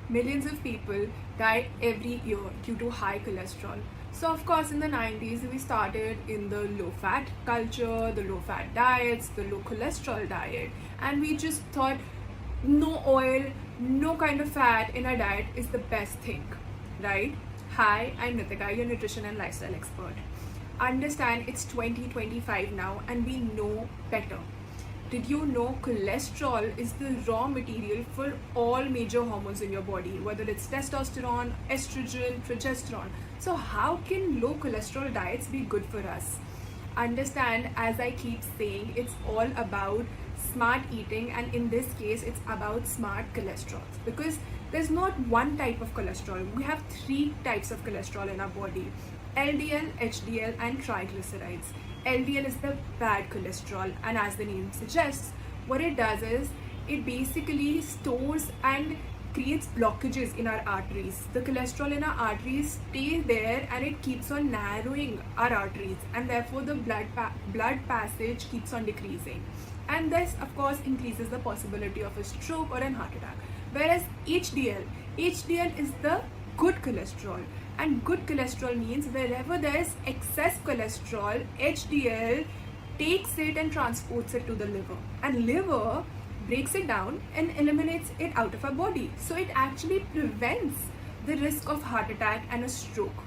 millions of people die every year due to high cholesterol. So of course in the 90s we started in the low fat culture, the low fat diets, the low cholesterol diet, and we just thought no oil, no kind of fat in our diet is the best thing, right? Hi, I'm Nitika, your nutrition and lifestyle expert. Understand it's 2025 now and we know better. Did you know cholesterol is the raw material for all major hormones in your body, whether it's testosterone, estrogen, progesterone? So how can low cholesterol diets be good for us? Understand, as I keep saying, it's all about smart eating, and in this case it's about smart cholesterol, because there's not one type of cholesterol. We have three types of cholesterol in our body: LDL, HDL and triglycerides. LDL is the bad cholesterol, and as the name suggests, what it does is it basically stores and creates blockages in our arteries. The cholesterol in our arteries stays there and it keeps on narrowing our arteries, and therefore the blood passage keeps on decreasing, and this of course increases the possibility of a stroke or an heart attack. Whereas HDL is the good cholesterol, and good cholesterol means wherever there is excess cholesterol, HDL takes it and transports it to the liver, and liver breaks it down and eliminates it out of our body. So it actually prevents the risk of heart attack and a stroke.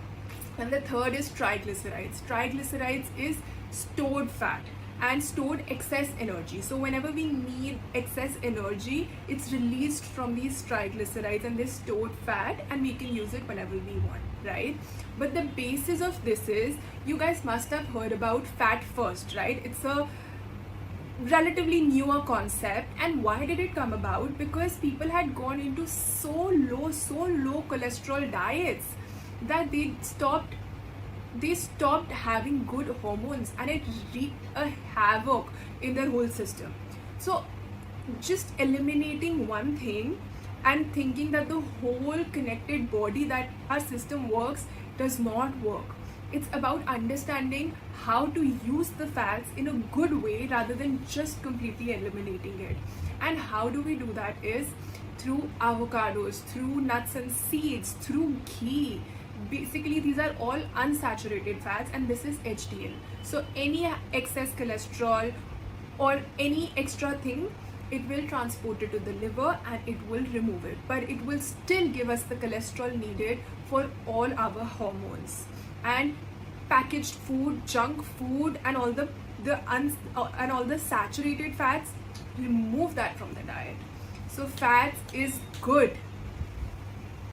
And the third is triglycerides. Triglycerides is stored fat and stored excess energy. So whenever we need excess energy, it's released from these triglycerides and this stored fat, and we can use it whenever we want, right? But the basis of this is, you guys must have heard about fat first, right? It's a relatively newer concept. And why did it come about? Because people had gone into so low cholesterol diets that they stopped having good hormones, and it wreaked a havoc in their whole system. So just eliminating one thing and thinking that the whole connected body, that our system works, does not work. It's about understanding how to use the fats in a good way rather than just completely eliminating it. And how do we do that is through avocados, through nuts and seeds, through ghee. Basically these are all unsaturated fats, and this is HDL. So any excess cholesterol or any extra thing, it will transport it to the liver and it will remove it, but it will still give us the cholesterol needed for all our hormones. And packaged food, junk food, and all the saturated fats, remove that from the diet. So fats is good.